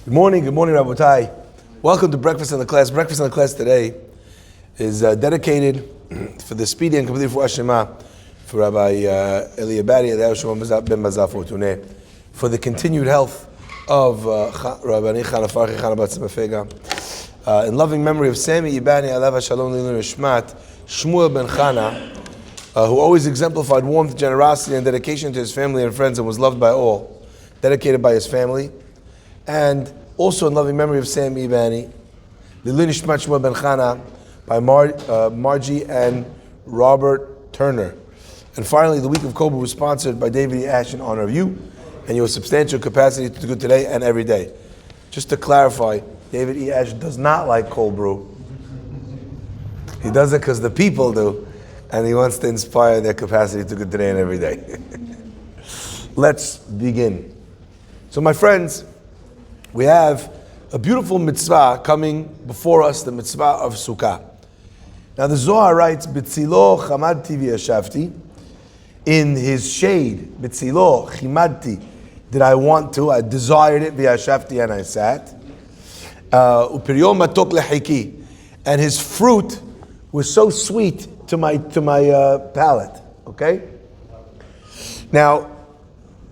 Good morning, Rabotai. Welcome to Breakfast in the Class. Breakfast in the Class today is dedicated for the speedy and complete for Shema for Rabbi Eliabari ben Mazal Fortuné, for the continued health of Rabbi Chana Farchi Chana Bat Mefega, in loving memory of Sami Ibani Alav Shalom Lilun Shmat Shmuel ben Chana, who always exemplified warmth, generosity, and dedication to his family and friends, and was loved by all, dedicated by his family. And also in loving memory of Sam Ibani, Lilun Shmat Shmuel ben Chana by Margie and Robert Turner. And finally, the week of Cobra was sponsored by David E. Ash in honor of you and your substantial capacity to do good today and every day. Just to clarify, David E. Ash does not like cold brew. He does it because the people do, and he wants to inspire their capacity to do good today and every day. Let's begin. So my friends, we have a beautiful mitzvah coming before us, the mitzvah of Sukkah. Now the Zohar writes, B'tzilo chamadti v'yashavti, in his shade, B'tzilo chimadti, did I want to, I desired it, v'yashavti, and I sat. Upiryo matok lehiki, and his fruit was so sweet to my palate. Okay? Now,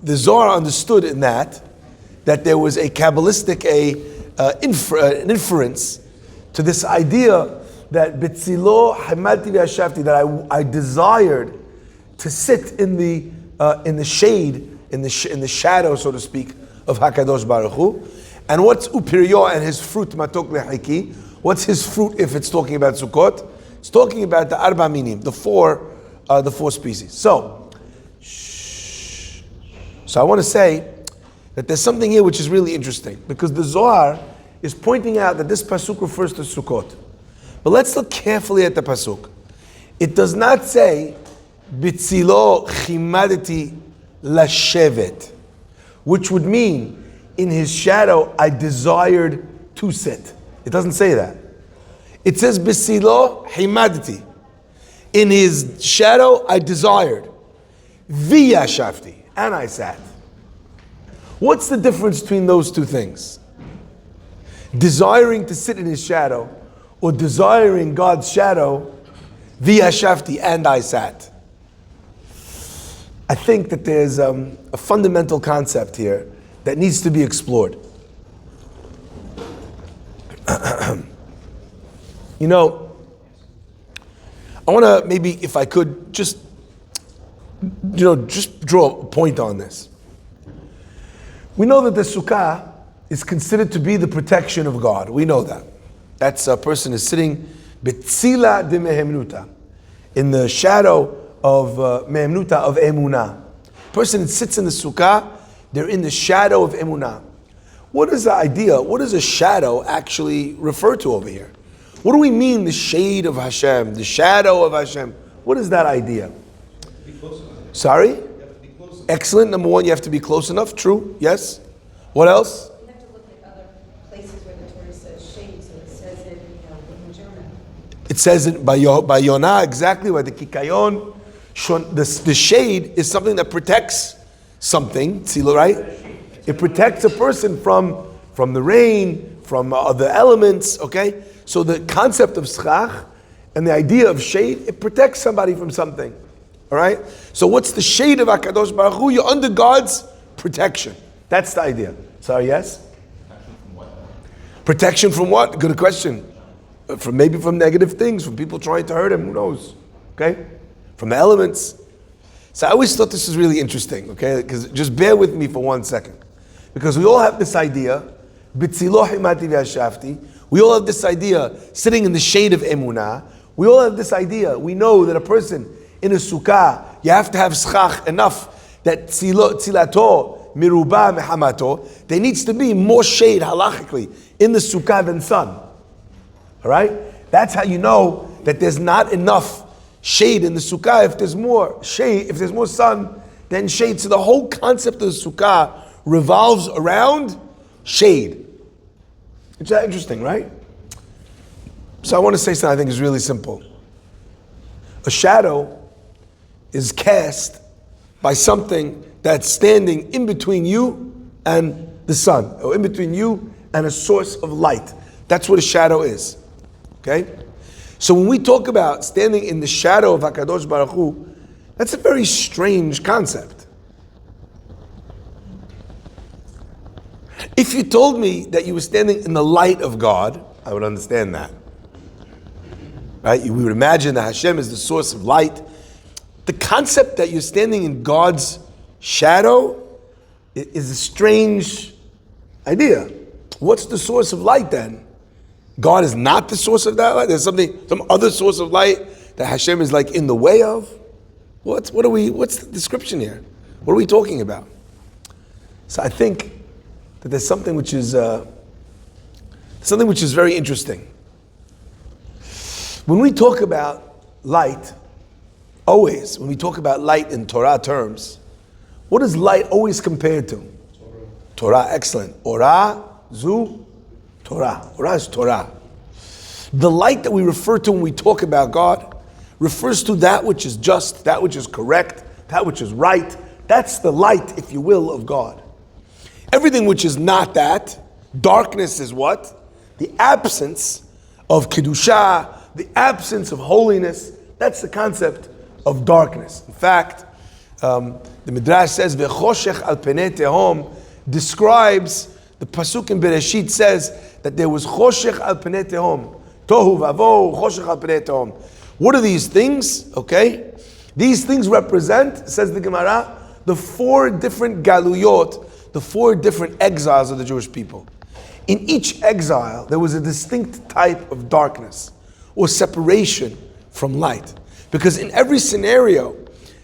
the Zohar understood in that there was a Kabbalistic an inference to this idea that B'tzilo hamadti v'yashavti, that I desired to sit in the shade, in the shadow, so to speak, of Hakadosh Baruch Hu. And what's upiryo and his fruit matok lehiki? What's his fruit if it's talking about Sukkot? It's talking about the arba minim, the four species. So I want to say that there's something here which is really interesting, because the Zohar is pointing out that this pasuk refers to Sukkot. But let's look carefully at the pasuk. It does not say B'tzilo chimadeti lashevet, which would mean in his shadow I desired to sit. It doesn't say that. It says B'tzilo chimadeti, in his shadow I desired, v'yashavti, and I sat. What's the difference between those two things? Desiring to sit in his shadow, or desiring God's shadow, v'yashavti, and I sat. I think that there's a fundamental concept here that needs to be explored. You know, I want to maybe, if I could, just draw a point on this. We know that the Sukkah is considered to be the protection of God. We know that. That's a person is sitting betzila de mehemnuta, in the shadow of mehemnuta, of emunah. Person that sits in the Sukkah, they're in the shadow of emunah. What is the idea? What does a shadow actually refer to over here? What do we mean, the shade of Hashem, the shadow of Hashem? What is that idea? Sorry? Excellent. Number one, you have to be close enough. True. Yes. What else? You have to look at other places where the Torah says shade, so it says it in German. It says it by Yonah, exactly, by the Kikayon. The shade is something that protects something, right? It protects a person from the rain, from the elements, okay? So the concept of schach and the idea of shade, it protects somebody from something. All right? So what's the shade of HaKadosh Baruch Hu? You're under God's protection. That's the idea. Sorry, yes? Protection from what? Good question. Maybe from negative things, from people trying to hurt him, who knows? Okay? From the elements. So I always thought this was really interesting, okay? Because just bear with me for 1 second. Because we all have this idea, B'tzilo himati v'yashavti. We all have this idea, sitting in the shade of emunah. We all have this idea. We know that a person in a sukkah, you have to have schach enough that tzilato miruba mehamato. There needs to be more shade halachically in the sukkah than sun. All right? That's how you know that there's not enough shade in the sukkah. If there's more shade, if there's more sun, then shade. So the whole concept of the sukkah revolves around shade. It's that interesting, right? So I want to say something I think is really simple. A shadow is cast by something that's standing in between you and the sun, or in between you and a source of light. That's what a shadow is. Okay? So when we talk about standing in the shadow of HaKadosh Baruch Hu, that's a very strange concept. If you told me that you were standing in the light of God, I would understand that. Right? We would imagine that Hashem is the source of light. The concept that you're standing in God's shadow is a strange idea. What's the source of light then? God is not the source of that light? There's some other source of light that Hashem is like in the way of? What's the description here? What are we talking about? So I think that there's something which is very interesting. When we talk about light, always, when we talk about light in Torah terms, what is light always compared to? Torah, excellent. Ora, zu, Torah. Ora is Torah. The light that we refer to when we talk about God refers to that which is just, that which is correct, that which is right. That's the light, if you will, of God. Everything which is not that, darkness is what? The absence of Kedusha, the absence of holiness. That's the concept of darkness. In fact, the Midrash says, V'choshech al penei tehom, describes, the Pasuk in Bereshit says that there was choshech al penei tehom. Tohu vavo, choshech al penei tehom. What are these things? Okay? These things represent, says the Gemara, the 4 different galuyot, the 4 different exiles of the Jewish people. In each exile, there was a distinct type of darkness or separation from light. Because in every scenario,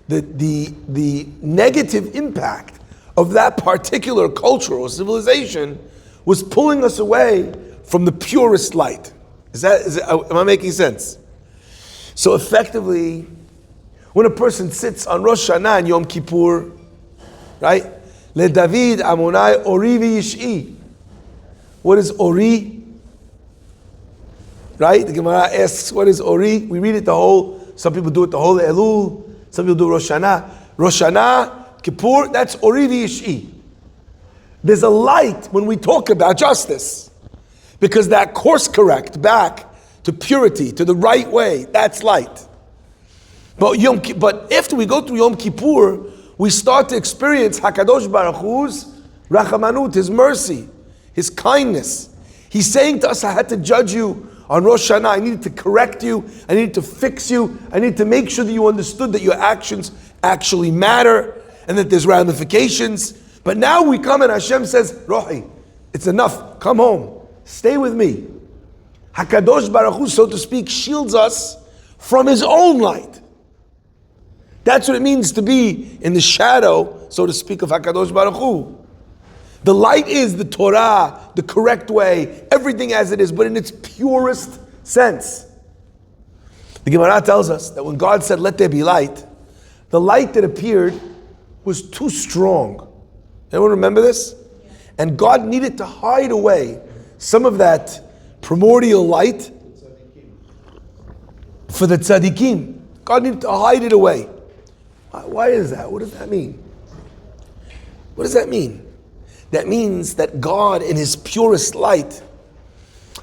the negative impact of that particular culture or civilization was pulling us away from the purest light. Am I making sense? So effectively, when a person sits on Rosh Hashanah and Yom Kippur, right? Le David Amonai Ori v'Yish'i. What is Ori? Right? The Gemara asks, what is Ori? We read it the whole, some people do it the whole Elul, some people do Rosh Hashanah. Rosh Hashanah, Kippur, that's Ori v'Yish'i. There's a light when we talk about justice. Because that course correct back to purity, to the right way, that's light. But after we go through Yom Kippur, we start to experience HaKadosh Baruch Hu's Rachamanut, His mercy, His kindness. He's saying to us, I had to judge you on Rosh Hashanah. I needed to correct you. I needed to fix you. I needed to make sure that you understood that your actions actually matter and that there's ramifications. But now we come and Hashem says, Rohi, it's enough. Come home. Stay with me. HaKadosh Baruch Hu, so to speak, shields us from His own light. That's what it means to be in the shadow, so to speak, of HaKadosh Baruch Hu. The light is the Torah, the correct way, everything as it is, but in its purest sense. The Gemara tells us that when God said, let there be light, the light that appeared was too strong. Anyone remember this? And God needed to hide away some of that primordial light for the tzaddikim. God needed to hide it away. Why is that? What does that mean? What does that mean? That means that God in His purest light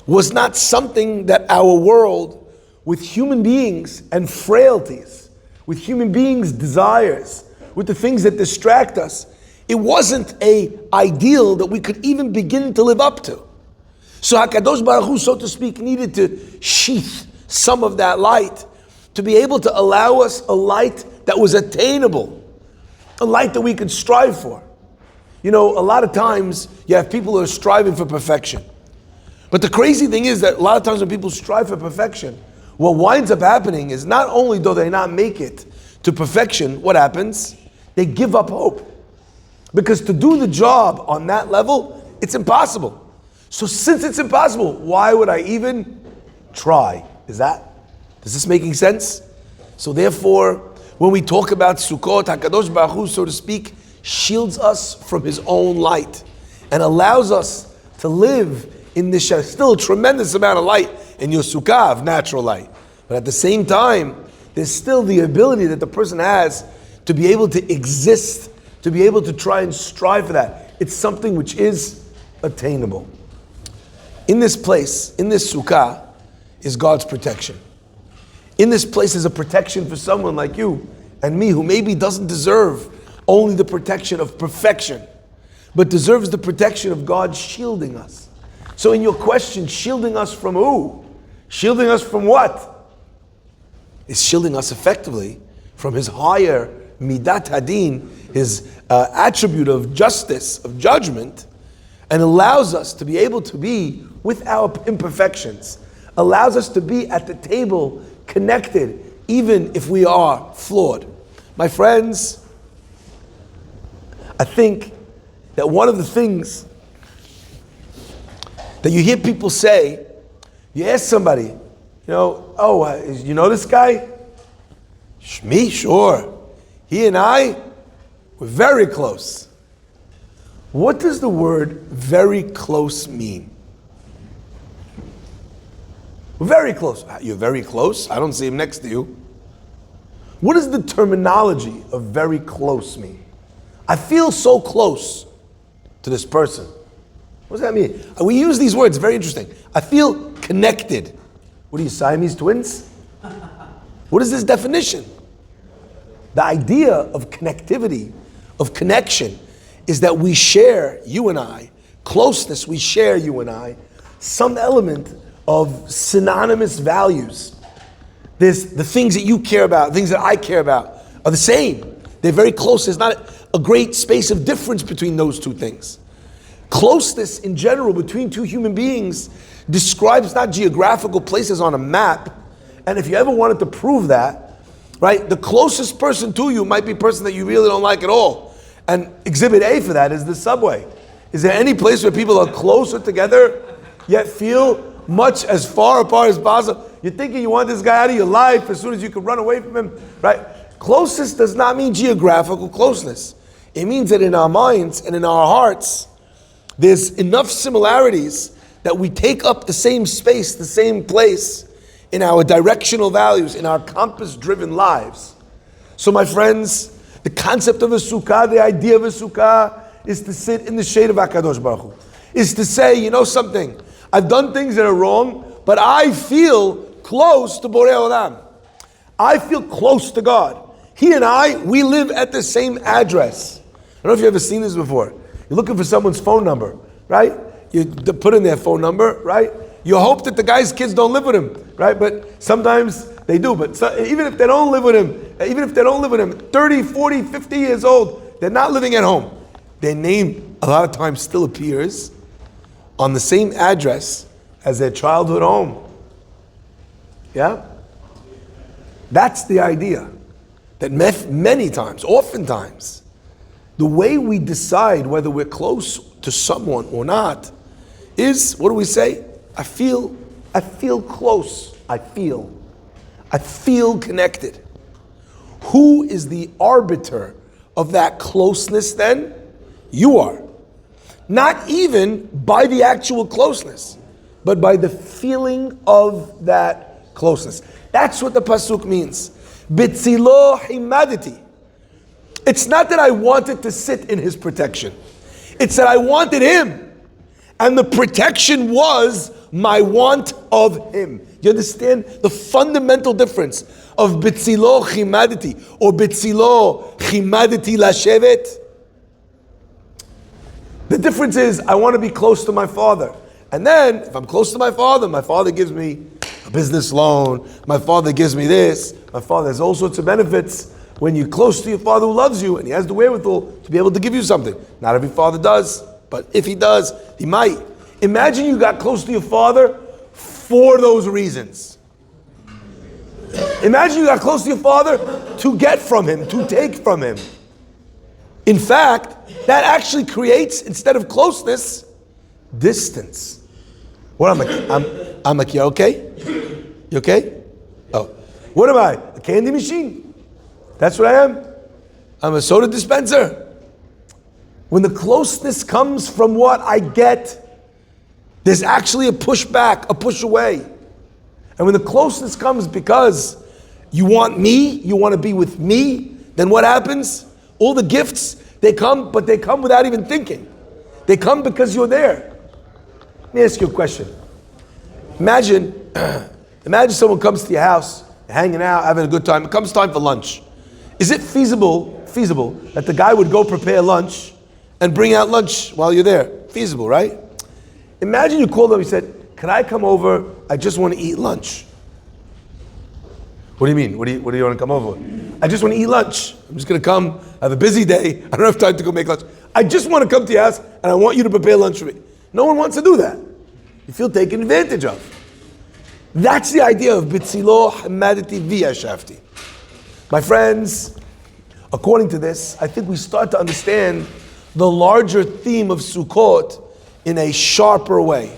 was not something that our world with human beings and frailties, with human beings' desires, with the things that distract us, it wasn't an ideal that we could even begin to live up to. So HaKadosh Baruch Hu, so to speak, needed to sheath some of that light to be able to allow us a light that was attainable, a light that we could strive for. You know, a lot of times you have people who are striving for perfection. But the crazy thing is that a lot of times when people strive for perfection, what winds up happening is not only do they not make it to perfection, what happens? They give up hope. Because to do the job on that level, it's impossible. So since it's impossible, why would I even try? Does this making sense? So therefore, when we talk about Sukkot, HaKadosh Baruch Hu, so to speak, shields us from His own light and allows us to live in this still a tremendous amount of light in your sukkah of natural light. But at the same time, there's still the ability that the person has to be able to exist, to be able to try and strive for that. It's something which is attainable. in this place, in this sukkah, is God's protection. In this place is a protection for someone like you and me who maybe doesn't deserve only the protection of perfection, but deserves the protection of God shielding us. So in your question, shielding us from who? Shielding us from what? Is shielding us effectively from his higher midat hadin, his attribute of justice, of judgment, and allows us to be able to be with our imperfections, allows us to be at the table connected even if we are flawed. My friends, I think that one of the things that you hear people say, you ask somebody, you know this guy? Me? Sure. He and I, we're very close. What does the word very close mean? We're very close. You're very close? I don't see him next to you. What does the terminology of very close mean? I feel so close to this person. What does that mean? We use these words, very interesting. I feel connected. What are you, Siamese twins? What is this definition? The idea of connectivity, of connection, is that we share, you and I, closeness, we share, you and I, some element of synonymous values. There's the things that you care about, things that I care about are the same. They're very close. There's not a great space of difference between those two things. Closeness in general between two human beings describes not geographical places on a map. And if you ever wanted to prove that, right, the closest person to you might be a person that you really don't like at all. And exhibit A for that is the subway. Is there any place where people are closer together yet feel much as far apart as possible? You're thinking you want this guy out of your life as soon as you can run away from him, right? Closeness does not mean geographical closeness. It means that in our minds and in our hearts, there's enough similarities that we take up the same space, the same place in our directional values, in our compass-driven lives. So my friends, the concept of a sukkah, the idea of a sukkah is to sit in the shade of HaKadosh Baruch Hu. Is to say, you know something, I've done things that are wrong, but I feel close to Borei Olam. I feel close to God. He and I, we live at the same address. I don't know if you've ever seen this before. You're looking for someone's phone number, right? You put in their phone number, right? You hope that the guy's kids don't live with him, right? But sometimes they do. But even if they don't live with him, 30, 40, 50 years old, they're not living at home. Their name, a lot of times, still appears on the same address as their childhood home. Yeah? That's the idea. That many times, oftentimes, the way we decide whether we're close to someone or not is, what do we say? I feel close. I feel connected. Who is the arbiter of that closeness then? You are. Not even by the actual closeness, but by the feeling of that closeness. That's what the pasuk means. Bitzilo himaditi. It's not that I wanted to sit in his protection. It's that I wanted him. And the protection was my want of him. You understand the fundamental difference of bitzilo chimaditi or bitzilo chimaditi lashevet? The difference is I want to be close to my father. And then if I'm close to my father gives me a business loan, my father gives me this, my father has all sorts of benefits. When you're close to your father who loves you and he has the wherewithal to be able to give you something. Not every father does, but if he does, he might. Imagine you got close to your father for those reasons. Imagine you got close to your father to get from him, to take from him. In fact, that actually creates, instead of closeness, distance. What I'm like, you okay? You okay? Oh. What am I? A candy machine? That's what I am. I'm a soda dispenser. When the closeness comes from what I get, there's actually a push back, a push away. And when the closeness comes because you want me, you want to be with me, then what happens? All the gifts, they come, but they come without even thinking. They come because you're there. Let me ask you a question. Imagine, imagine someone comes to your house, hanging out, having a good time. It comes time for lunch. Is it feasible that the guy would go prepare lunch and bring out lunch while you're there? Feasible, right? Imagine you called them and said, "Can I come over? I just want to eat lunch." What do you mean? What do you want to come over? I just want to eat lunch. I'm just going to come. I have a busy day. I don't have time to go make lunch. I just want to come to your house and I want you to prepare lunch for me. No one wants to do that. You feel taken advantage of. That's the idea of Bitzilo Hamaditi Via Shafti. My friends, according to this, I think we start to understand the larger theme of Sukkot in a sharper way.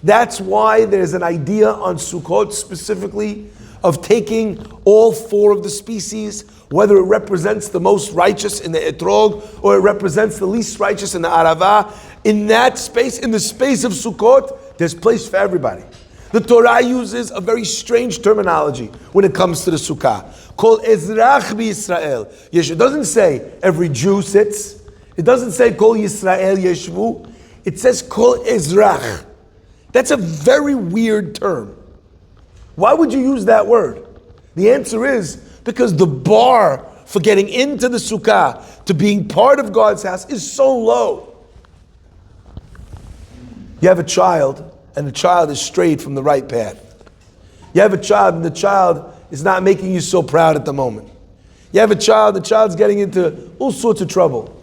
That's why there's an idea on Sukkot specifically of taking all four of the species, whether it represents the most righteous in the etrog or it represents the least righteous in the arava. In that space, in the space of Sukkot, there's place for everybody. The Torah uses a very strange terminology when it comes to the Sukkah, called Ezrach b'Yisrael. It doesn't say every Jew sits. It doesn't say Kol Yisrael Yeshvu. It says Kol Ezrach. That's a very weird term. Why would you use that word? The answer is because the bar for getting into the Sukkah, to being part of God's house, is so low. You have a child, and the child is strayed from the right path. You have a child, and the child is not making you so proud at the moment. You have a child, the child's getting into all sorts of trouble.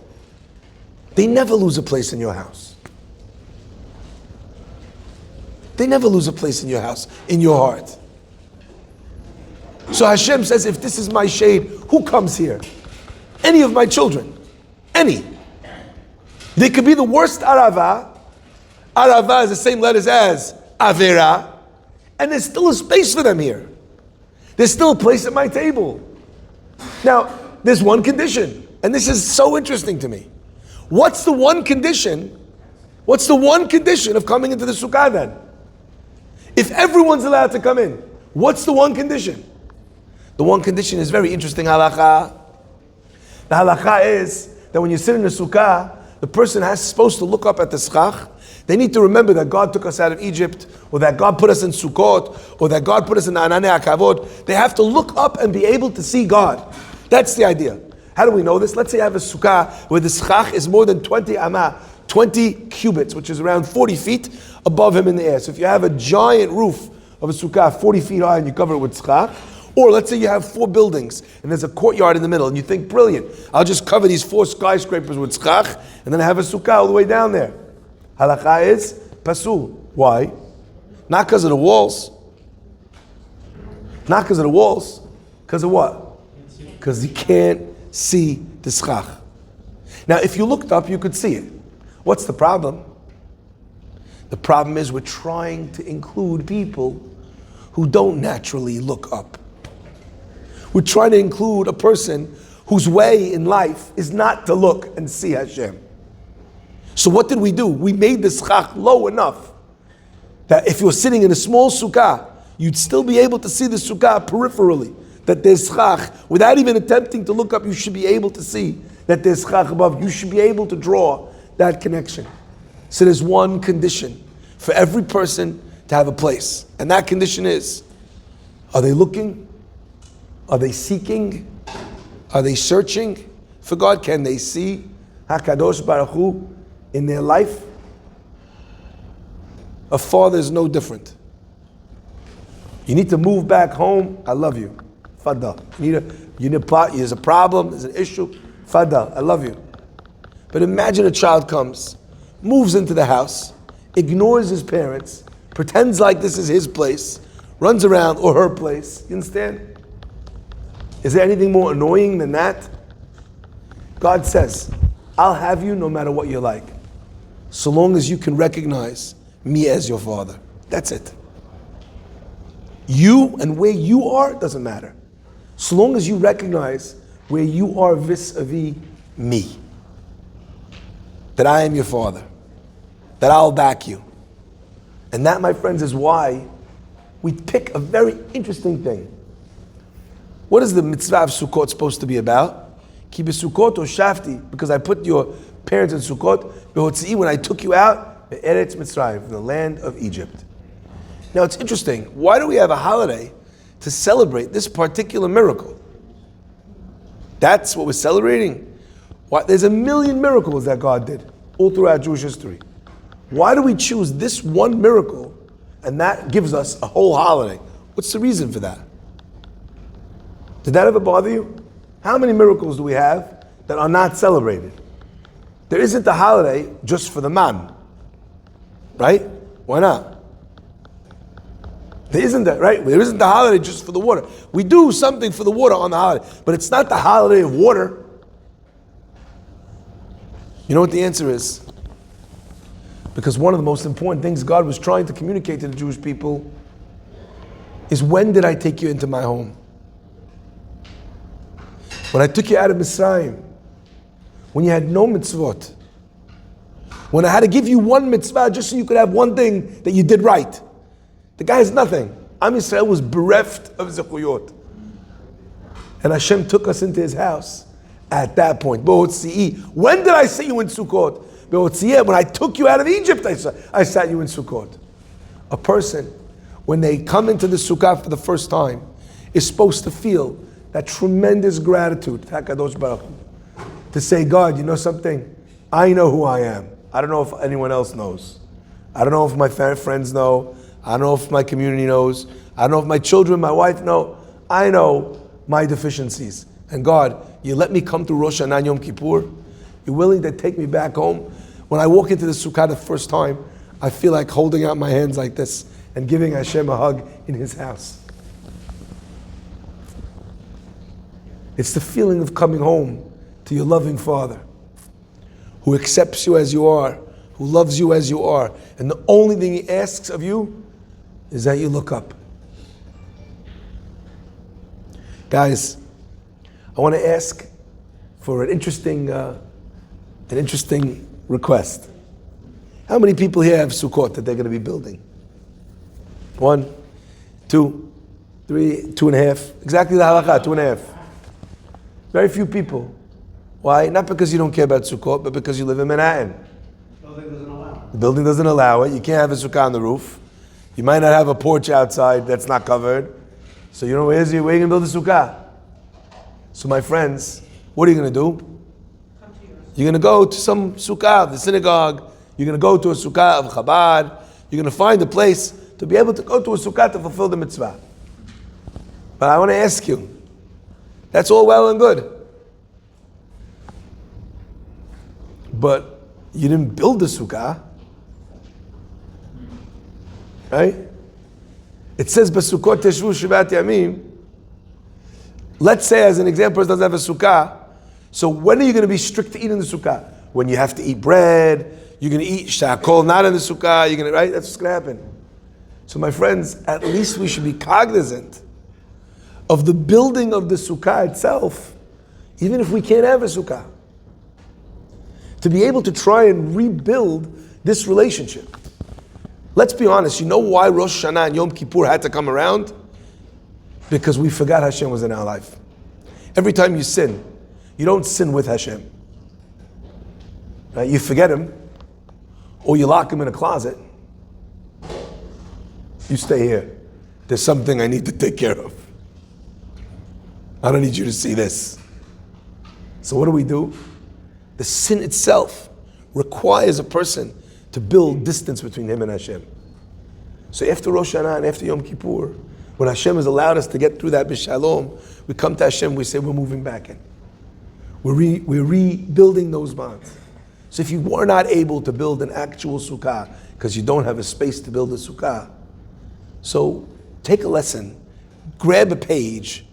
They never lose a place in your house. They never lose a place in your house, in your heart. So Hashem says, if this is my shade, who comes here? Any of my children. Any. They could be the worst arava. Arava is the same letters as Avera. And there's still a space for them here. There's still a place at my table. Now, there's one condition. And this is so interesting to me. What's the one condition? What's the one condition of coming into the Sukkah then? If everyone's allowed to come in, what's the one condition? The one condition is very interesting halakha. The halakha is that when you sit in the Sukkah, the person is supposed to look up at the schach. They need to remember that God took us out of Egypt, or that God put us in Sukkot, or that God put us in the Ananei HaKavod. They have to look up and be able to see God. That's the idea. How do we know this? Let's say I have a Sukkah where the schach is more than 20 amah, 20 cubits, which is around 40 feet above him in the air. So if you have a giant roof of a Sukkah 40 feet high and you cover it with schach, or let's say you have 4 buildings and there's a courtyard in the middle and you think, brilliant, I'll just cover these 4 skyscrapers with schach and then I have a Sukkah all the way down there. Halakha is pasul. Why? Not because of the walls. Not because of the walls. Because of what? Because you can't see the schach. Now, if you looked up, you could see it. What's the problem? The problem is we're trying to include people who don't naturally look up. We're trying to include a person whose way in life is not to look and see Hashem. So what did we do? We made the schach low enough that if you're sitting in a small sukkah, you'd still be able to see the sukkah peripherally, that there's schach. Without even attempting to look up, you should be able to see that there's schach above. You should be able to draw that connection. So there's one condition for every person to have a place. And that condition is, are they looking? Are they seeking? Are they searching for God? Can they see HaKadosh Baruch Hu in their life? A father is no different. You need to move back home. I love you. Fadda. There's a problem, there's an issue. Fadda, I love you. But imagine a child comes, moves into the house, ignores his parents, pretends like this is his place, runs around, or her place. You understand? Is there anything more annoying than that? God says, I'll have you no matter what you're like, so long as you can recognize me as your father. That's it. You and where you are doesn't matter. So long as you recognize where you are vis-a-vis me. That I am your father. That I'll back you. And that, my friends, is why we pick a very interesting thing. What is the mitzvah of Sukkot supposed to be about? Ki b'Sukkot or shafti, because I put your parents in Sukkot, when I took you out, Eretz Mitzrayim, from the land of Egypt. Now it's interesting. Why do we have a holiday to celebrate this particular miracle? That's what we're celebrating. Why? There's a million miracles that God did all throughout Jewish history. Why do we choose this one miracle and that gives us a whole holiday? What's the reason for that? Did that ever bother you? How many miracles do we have that are not celebrated? There isn't a holiday just for the man. Right? Why not? There isn't that, right? There isn't the holiday just for the water. We do something for the water on the holiday, but it's not the holiday of water. You know what the answer is? Because one of the most important things God was trying to communicate to the Jewish people is, when did I take you into my home? When I took you out of Mitzrayim, when you had no mitzvot, when I had to give you one mitzvah just so you could have one thing that you did right. The guy has nothing. Am Yisrael was bereft of zechuyot. And Hashem took us into his house at that point. When did I see you in Sukkot? When I took you out of Egypt, I sat you in Sukkot. A person, when they come into the Sukkah for the first time, is supposed to feel that tremendous gratitude to HaKadosh Baruch Hu. To say, God, you know something? I know who I am. I don't know if anyone else knows. I don't know if my friends know. I don't know if my community knows. I don't know if my children, my wife know. I know my deficiencies. And God, you let me come through Rosh Hashanah Yom Kippur. You're willing to take me back home. When I walk into the Sukkah the first time, I feel like holding out my hands like this and giving Hashem a hug in his house. It's the feeling of coming home to your loving Father, who accepts you as you are, who loves you as you are. And the only thing he asks of you is that you look up. Guys, I want to ask for an interesting request. How many people here have Sukkot that they're going to be building? 1, 2, 3, 2.5. Exactly the halakha, 2.5. Very few people. Why? Not because you don't care about Sukkot, but because you live in Manhattan. The building doesn't allow it. The building doesn't allow it. You can't have a Sukkah on the roof. You might not have a porch outside that's not covered. So you know, where are you going to build a Sukkah? So my friends, what are you going to do? You're going to go to some Sukkah of the synagogue. You're going to go to a Sukkah of Chabad. You're going to find a place to be able to go to a Sukkah to fulfill the mitzvah. But I want to ask you, that's all well and good. But you didn't build the Sukkah. Right? It says, "Basukot teshvu shivat yamim." Let's say, as an example, person doesn't have a sukkah. So when are you going to be strict to eat in the sukkah? When you have to eat bread, you're going to eat shakol not in the sukkah. You're going to, right? That's what's going to happen. So my friends, at least we should be cognizant of the building of the sukkah itself, even if we can't have a sukkah. To be able to try and rebuild this relationship. Let's be honest, you know why Rosh Hashanah and Yom Kippur had to come around? Because we forgot Hashem was in our life. Every time you sin, you don't sin with Hashem. Right? You forget him, or you lock him in a closet. You stay here. There's something I need to take care of. I don't need you to see this. So what do? The sin itself requires a person to build distance between him and Hashem. So after Rosh Hashanah and after Yom Kippur, when Hashem has allowed us to get through that b'shalom, we come to Hashem, we say we're moving back in. We're rebuilding those bonds. So if you were not able to build an actual sukkah because you don't have a space to build a sukkah, so take a lesson, grab a page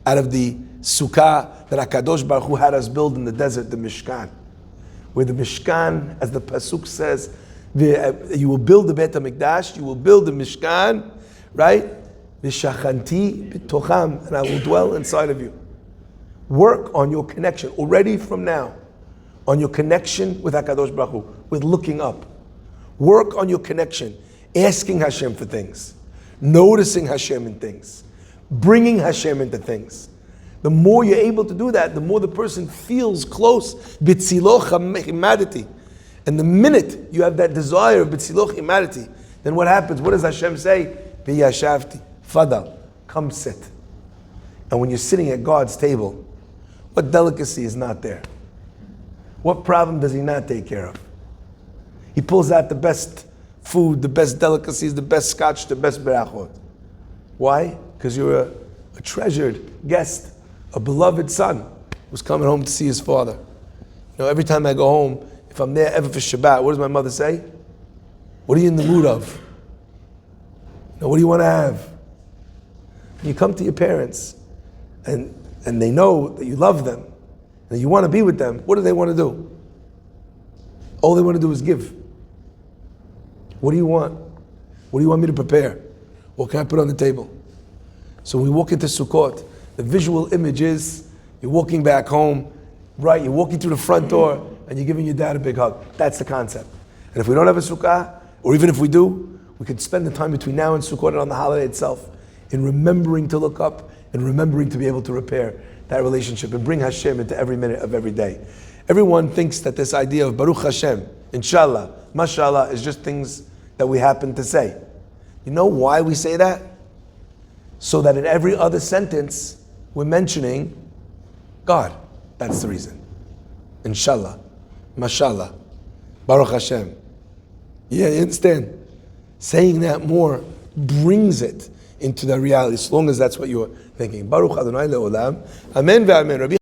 out of the sukkah that HaKadosh Baruch Hu had us build in the desert, the Mishkan. Where the Mishkan, as the Pasuk says, you will build the Beit HaMikdash, you will build the Mishkan, right? V'shachanti b'tocham, and I will dwell inside of you. Work on your connection, already from now, on your connection with HaKadosh Baruch Hu, with looking up. Work on your connection, asking Hashem for things, noticing Hashem in things, bringing Hashem into things. The more you're able to do that, the more the person feels close. B'tziloch himaditi. And the minute you have that desire of b'tziloch himaditi, Then what happens? What does Hashem say? V'yashavti, fadal, come sit. And when you're sitting at God's table, what delicacy is not there? What problem does He not take care of? He pulls out the best food, the best delicacies, the best scotch, the best berachot. Why? Because you're a treasured guest, a beloved son who's coming home to see his father. You know, every time I go home, if I'm there ever for Shabbat, what does my mother say? What are you in the mood of? You know, what do you want to have? You come to your parents, and they know that you love them, and that you want to be with them. What do they want to do? All they want to do is give. What do you want? What do you want me to prepare? What can I put on the table? So when we walk into Sukkot, the visual image is you're walking back home, right? You're walking through the front door and you're giving your dad a big hug. That's the concept. And if we don't have a sukkah, or even if we do, we could spend the time between now and Sukkot and on the holiday itself in remembering to look up and remembering to be able to repair that relationship and bring Hashem into every minute of every day. Everyone thinks that this idea of Baruch Hashem, Inshallah, Mashallah is just things that we happen to say. You know why we say that? So that in every other sentence, we're mentioning God. That's the reason. Inshallah, Mashallah, Baruch Hashem. Yeah, you understand? Saying that more brings it into the reality, as long as that's what you're thinking. Baruch Adonai le'olam. Amen ve'amen.